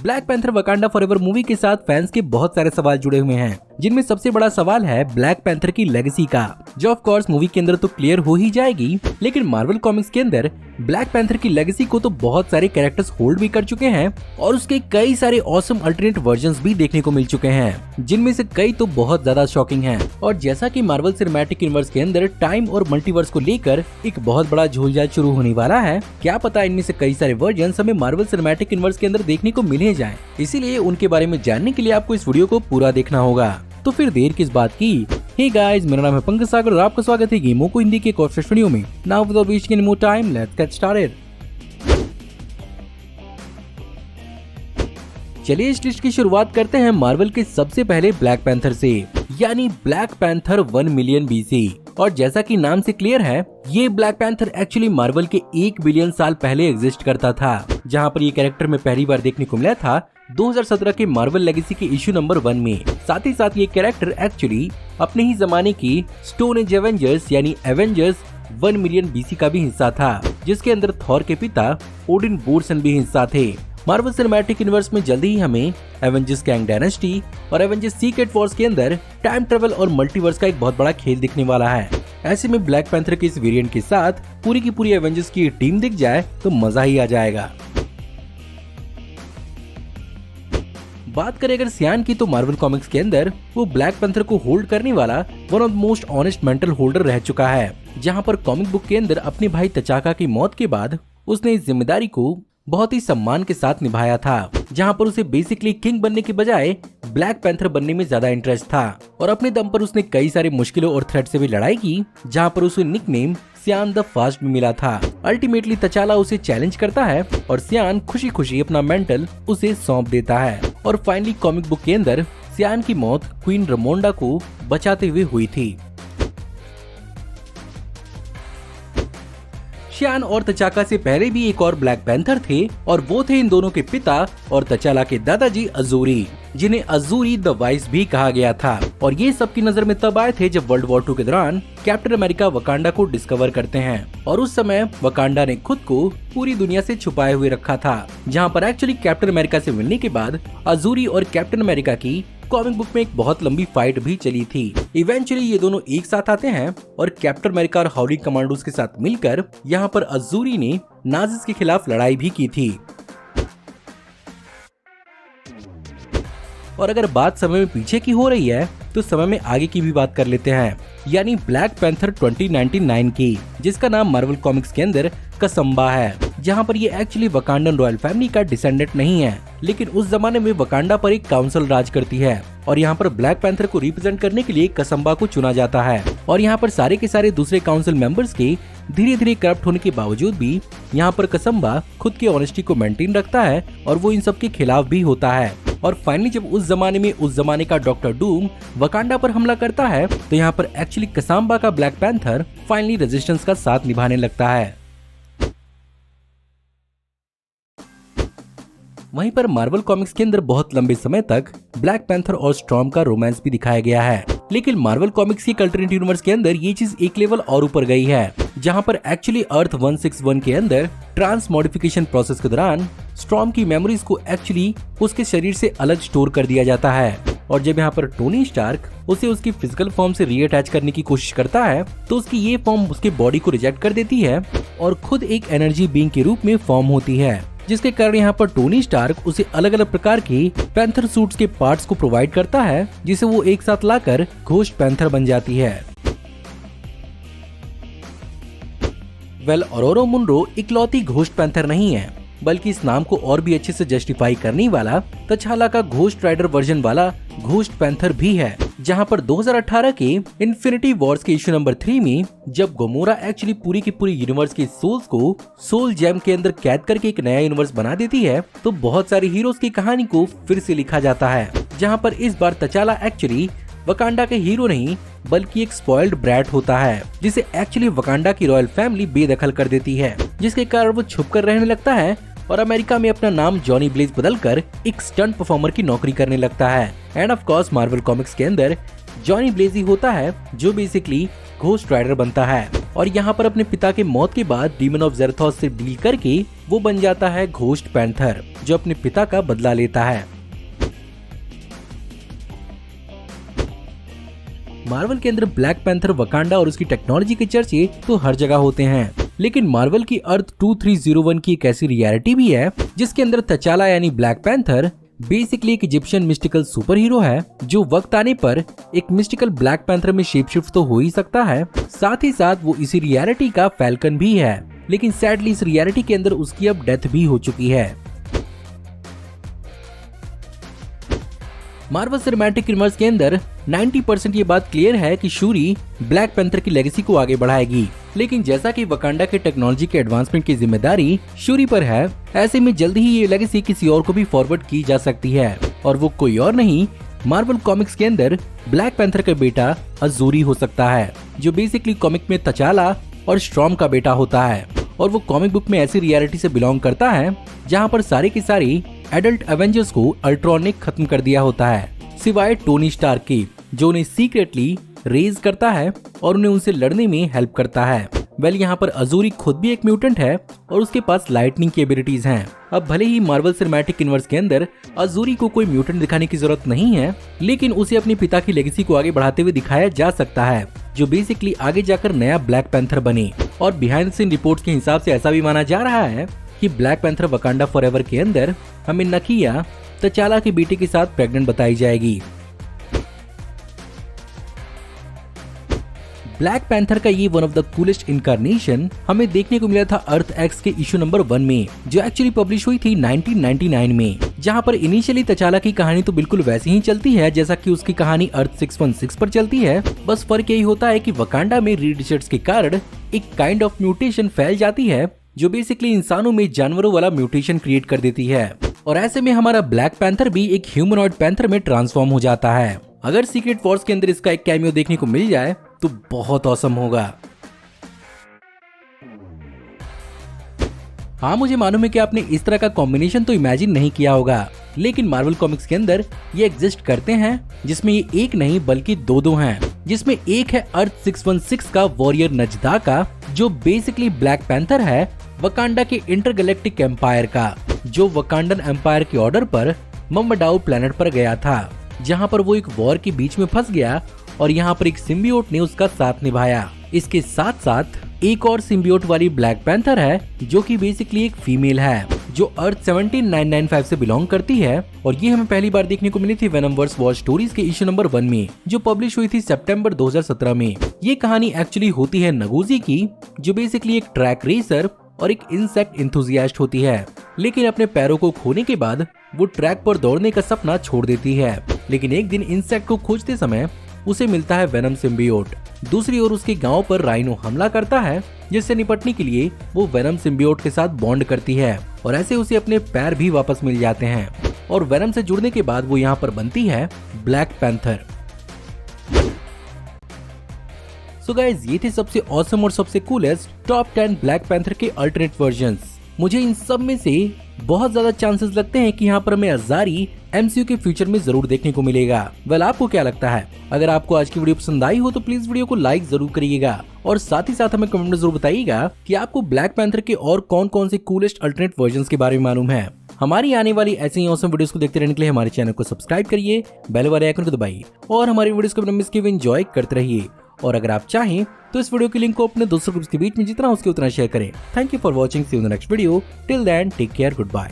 Black panther Wakanda forever movie के साथ fans के बहुत सारे सवाल जुड़े हुए हैं, जिनमें सबसे बड़ा सवाल है ब्लैक पैंथर की लेगेसी का, जो ऑफ कोर्स मूवी के अंदर तो क्लियर हो ही जाएगी। लेकिन मार्वल कॉमिक्स के अंदर ब्लैक पैंथर की लेगेसी को तो बहुत सारे कैरेक्टर्स होल्ड भी कर चुके हैं और उसके कई सारे ऑसम अल्टरनेट वर्जन्स भी देखने को मिल चुके हैं, जिनमें से कई तो बहुत ज्यादा शॉकिंग हैं। और जैसा कि मार्वल सिनेमैटिक यूनिवर्स के अंदर टाइम और मल्टीवर्स को लेकर एक बहुत बड़ा झोलझाल शुरू होने वाला है, क्या पता इनमें से कई सारे वर्जन हमें मार्वल सिनेमैटिक यूनिवर्स के अंदर देखने को मिले जाएं। इसीलिए उनके बारे में जानने के लिए आपको इस वीडियो को पूरा देखना होगा। तो फिर देर किस बात की। हे गाइस, मेरा नाम है पंकज सागर और आपका स्वागत है गेमों को हिंदी के एक और फ्रेश वीडियो में। Now without wasting any more time, let's get started. चलिए इस लिस्ट की शुरुआत करते हैं मार्वल के सबसे पहले ब्लैक पैंथर से, यानी ब्लैक पैंथर 1 मिलियन BC। और जैसा कि नाम से क्लियर है, ये ब्लैक पैंथर एक्चुअली मार्वल के 1 बिलियन साल पहले एग्जिस्ट करता था, जहां पर ये कैरेक्टर में पहली बार देखने को मिला था 2017 के मार्वल लेगेसी के इश्यू नंबर 1 में। साथ ही साथ ये कैरेक्टर एक्चुअली अपने ही जमाने की स्टोन एज एवेंजर्स यानी एवेंजर्स 1 मिलियन BC का भी हिस्सा था, जिसके अंदर थॉर के पिता ओडिन बोरसन भी हिस्सा थे। मार्वल सिनेमैटिक यूनिवर्स में जल्दी ही हमें एवेंजर्स कैंग डायनेस्टी और एवेंजर्स सीक्रेट वॉर्स के अंदर टाइम ट्रेवल और मल्टीवर्स का एक बहुत बड़ा खेल दिखने वाला है। ऐसे में ब्लैक पैंथर के इस वेरिएंट के साथ पूरी की पूरी एवेंजर्स की टीम दिख जाए तो मजा ही आ जाएगा। बात करें अगर सियान की, तो मार्वल कॉमिक्स के अंदर वो ब्लैक पैंथर को होल्ड करने वाला one of the most honest mental holder रह चुका है, जहां पर कॉमिक बुक के अंदर अपने भाई तचाका की मौत के बाद उसने इस जिम्मेदारी को बहुत ही सम्मान के साथ निभाया था, जहां पर उसे बेसिकली किंग बनने के बजाय ब्लैक पैंथर बनने में ज्यादा इंटरेस्ट था। और अपने दम पर उसने कई सारे मुश्किलों और थ्रेट से भी लड़ाई की, जहां पर उसे निकनेम सियान द फास्ट में मिला था। अल्टीमेटली तचाला उसे चैलेंज करता है और सियान खुशी खुशी अपना मेंटल उसे सौंप देता है। और फाइनली कॉमिक बुक के अंदर सियान की मौत क्वीन रमोंडा को बचाते हुए हुई थी। सियान और तचाका से पहले भी एक और ब्लैक पैंथर थे और वो थे इन दोनों के पिता और तचाला के दादाजी अजूरी, जिन्हें अजूरी द वाइस भी कहा गया था। और ये सबकी नजर में तब आए थे जब वर्ल्ड वॉर 2 के दौरान कैप्टन अमेरिका वकांडा को डिस्कवर करते हैं। और उस समय वकांडा ने खुद को पूरी दुनिया से छुपाए हुए रखा था, जहाँ पर एक्चुअली कैप्टन अमेरिका से मिलने के बाद अजूरी और कैप्टन अमेरिका की कॉमिक बुक में एक बहुत लंबी फाइट भी चली थी। इवेंचुअली ये दोनों एक साथ आते हैं और कैप्टन अमेरिका और हाउडी कमांडोज के साथ मिलकर यहाँ पर अजूरी ने नाजिस के खिलाफ लड़ाई भी की थी। और अगर बात समय में पीछे की हो रही है तो समय में आगे की भी बात कर लेते हैं, यानी ब्लैक पैंथर 2099 की, जिसका नाम मार्वल कॉमिक्स के अंदर कसम्बा है, जहां पर ये एक्चुअली वकांडन रॉयल फैमिली का डिसेंडेंट नहीं है, लेकिन उस जमाने में वकांडा पर एक काउंसिल राज करती है और यहाँ पर ब्लैक पैंथर को रिप्रेजेंट करने के लिए कसम्बा को चुना जाता है। और यहाँ पर सारे के सारे दूसरे काउंसिल मेंबर्स के धीरे धीरे करप्ट होने के बावजूद भी यहाँ पर कसम्बा खुद की ऑनेस्टी को मेंटेन रखता है और वो इन सब के खिलाफ भी होता है। और फाइनली जब उस जमाने का डॉक्टर डूम वकांडा पर हमला करता है, तो यहाँ पर एक्चुअली कसम्बा का ब्लैक पैंथर फाइनली रेजिस्टेंस का साथ निभाने लगता है। वहीं पर मार्वल कॉमिक्स के अंदर बहुत लंबे समय तक ब्लैक पैंथर और स्टॉर्म का रोमांस भी दिखाया गया है, लेकिन मार्वल कॉमिक्स की अल्टरनेट यूनिवर्स के अंदर ये चीज एक लेवल और ऊपर गई है, जहां पर एक्चुअली अर्थ 161 के अंदर ट्रांस मॉडिफिकेशन प्रोसेस के दौरान स्टॉर्म की मेमोरीज को एक्चुअली उसके शरीर से अलग स्टोर कर दिया जाता है। और जब यहाँ पर टोनी स्टार्क उसे उसकी फिजिकल फॉर्म से रीअटैच करने की कोशिश करता है, तो उसकी ये फॉर्म उसके बॉडी को रिजेक्ट कर देती है और खुद एक एनर्जी बीइंग के रूप में फॉर्म होती है, जिसके कारण यहाँ पर टोनी स्टार्क उसे अलग अलग प्रकार के पैंथर सूट्स के पार्ट्स को प्रोवाइड करता है, जिसे वो एक साथ लाकर घोस्ट पैंथर बन जाती है। वेल, ऑरोरा मुनरो इकलौती घोस्ट पैंथर नहीं है, बल्कि इस नाम को और भी अच्छे से जस्टिफाई करने वाला तचाला का घोस्ट राइडर वर्जन वाला घोस्ट पैंथर भी है, जहां पर 2018 के इन्फिनिटी वॉर्स के इश्यू नंबर 3 में जब गोमोरा एक्चुअली पूरी की पूरी यूनिवर्स के सोल्स को सोल जेम के अंदर कैद करके एक नया यूनिवर्स बना देती है, तो बहुत सारे हीरोज की कहानी को फिर से लिखा जाता है, जहां पर इस बार तचाला एक्चुअली वकांडा के हीरो नहीं बल्कि एक स्पॉइल्ड ब्रैट होता है, जिसे एक्चुअली वकांडा की रॉयल फैमिली बेदखल कर देती है, जिसके कारण वो छुपकर रहने लगता है और अमेरिका में अपना नाम जॉनी ब्लेज बदलकर एक स्टंट परफॉर्मर की नौकरी करने लगता है। End of course Marvel comics के अंदर जॉनी ब्लेज ही होता है जो बेसिकली घोस्ट राइडर बनता है। और यहाँ पर अपने पिता के मौत के बाद डीमन ऑफ ज़ेरथोस से डील करके वो बन जाता है घोस्ट पैंथर, जो अपने पिता का बदला लेता है। मार्वल के अंदर ब्लैक पैंथर, वकांडा और उसकी टेक्नोलॉजी के चर्चे तो हर जगह होते हैं, लेकिन मार्वल की अर्थ 2301 की एक ऐसी रियलिटी भी है जिसके अंदर तचाला यानी ब्लैक पैंथर बेसिकली एक इजिप्शियन मिस्टिकल सुपर हीरो है, जो वक्त आने पर एक मिस्टिकल ब्लैक पैंथर में शेप शिफ्ट तो हो ही सकता है, साथ ही साथ वो इसी रियलिटी का फैल्कन भी है। लेकिन सैडली इस रियलिटी के अंदर उसकी अब डेथ भी हो चुकी है। मार्वल सिनेमैटिक यूनिवर्स के अंदर 90% ये बात क्लियर है कि शूरी ब्लैक पैंथर की लेगेसी को आगे बढ़ाएगी, लेकिन जैसा कि वकांडा के टेक्नोलॉजी के एडवांसमेंट की जिम्मेदारी शूरी पर है, ऐसे में जल्द ही ये लेगेसी किसी और को भी फॉरवर्ड की जा सकती है, और वो कोई और नहीं मार्वल कॉमिक्स के अंदर ब्लैक पैंथर का बेटा अजूरी हो सकता है, जो बेसिकली कॉमिक में तचाला और स्ट्रॉम का बेटा होता है, और वो कॉमिक बुक में ऐसी रियलिटी से बिलोंग करता है जहाँ पर सारे की सारी एडल्ट एवेंजर्स को अल्ट्रॉन ने खत्म कर दिया होता है, सिवाय टोनी स्टार्क की, जो उन्हें सीक्रेटली रेज करता है और उन्हें उनसे लड़ने में हेल्प करता है। वेल, यहाँ पर अजूरी खुद भी एक म्यूटेंट है और उसके पास लाइटनिंग की एबिलिटीज हैं। अब भले ही मार्वल सिनेमैटिक यूनिवर्स के अंदर अजूरी को कोई म्यूटेंट दिखाने की जरूरत नहीं है, लेकिन उसे अपने पिता की लेगेसी को आगे बढ़ाते हुए दिखाया जा सकता है, जो बेसिकली आगे जाकर नया ब्लैक पैंथर बने। और बिहाइंड द सीन रिपोर्ट्स के हिसाब से ऐसा भी माना जा रहा है कि ब्लैक पैंथर वकांडा फॉरएवर के अंदर हमें नकिया तचाला के बेटे के साथ प्रेग्नेंट बताई जाएगी। ब्लैक पैंथर का ये one of the coolest incarnation हमें देखने को मिला था अर्थ एक्स के इशू नंबर 1 में, जो एक्चुअली पब्लिश हुई थी 1999 में, जहां पर इनिशियली तचाला की कहानी तो बिल्कुल वैसी ही चलती है जैसा कि उसकी कहानी अर्थ 616 पर चलती है। बस फर्क यही होता है कि वकांडा में रीड के कारण एक काइंड ऑफ म्यूटेशन फैल जाती है, जो बेसिकली इंसानों में जानवरों वाला म्यूटेशन क्रिएट कर देती है, और ऐसे में हमारा ब्लैक पैंथर भी एक ह्यूमनॉइड पैंथर में ट्रांसफॉर्म हो जाता है। अगर सीक्रेट वॉर्स के अंदर इसका एक कैमियो देखने को मिल जाए तो बहुत ऑसम होगा। हाँ, मुझे मालूम है कि आपने इस तरह का कॉम्बिनेशन तो इमेजिन नहीं किया होगा, लेकिन मार्वल कॉमिक्स के अंदर ये एग्जिस्ट करते हैं, जिसमें ये एक नहीं बल्कि दो हैं, जिसमें एक है अर्थ 616 का वॉरियर नजदा का, जो बेसिकली ब्लैक पैंथर है वकांडा के इंटरगैलेक्टिक एम्पायर का, जो वकांडन एम्पायर के ऑर्डर पर मम्बडाउ प्लेनेट पर गया था, जहां पर वो एक वॉर के बीच में फंस गया और यहाँ पर एक सिम्बियोट ने उसका साथ निभाया। इसके साथ साथ एक और सिम्बियोट वाली ब्लैक पैंथर है, जो कि बेसिकली एक फीमेल है, जो अर्थ 17995 से बिलोंग करती है, और ये हमें पहली बार देखने को मिली थी वेनमवर्स वॉर स्टोरीज के इशू नंबर 1 में, जो पब्लिश हुई थी सितंबर 2017 में। ये कहानी एक्चुअली होती है नगुजी की, जो बेसिकली एक ट्रैक रेसर और एक इंसेक्ट इंथुजियास्ट होती है, लेकिन अपने पैरों को खोने के बाद वो ट्रैक पर दौड़ने का सपना छोड़ देती है। लेकिन एक दिन इंसेक्ट को खोजते समय उसे मिलता है वेनम सिम्बियोट। दूसरी ओर उसके गांव पर राइनो हमला करता है, जिससे निपटने के लिए वो वेनम सिम्बियोट के साथ बॉन्ड करती है, और ऐसे उसे अपने पैर भी वापस मिल जाते हैं, और वेनम से जुड़ने के बाद वो यहाँ पर बनती है ब्लैक पैंथर। सो गाइस, ये थे सबसे ऑसम और सबसे कूलेस्ट टॉप 10 ब्लैक पैंथर के अल्टरनेट वर्जन्स। मुझे इन सब में से बहुत ज्यादा चांसेस लगते हैं कि यहाँ पर हमें अज़ारी MCU के फ्यूचर में जरूर देखने को मिलेगा। वेल, आपको क्या लगता है? अगर आपको आज की वीडियो पसंद आई हो तो प्लीज वीडियो को लाइक जरूर करिएगा, और साथ ही साथ हमें कमेंट में जरूर बताइएगा कि आपको ब्लैक पैंथर के और कौन कौन से कूलेस्ट अल्टरनेट वर्जन्स के बारे में मालूम है। हमारी आने वाली ऐसे ही ऑसम वीडियोस को देखते रहने के लिए हमारे चैनल को सब्सक्राइब करिए, बेल वाले आइकन को दबाइए, और हमारी वीडियोस को मिस किए एंजॉय करते रहिए। और अगर आप चाहें तो इस वीडियो की लिंक को अपने दोस्तों ग्रुप्स के बीच में जितना हो सके उतना शेयर करें। Thank you for watching, see you in the next video. Till then take care, good bye.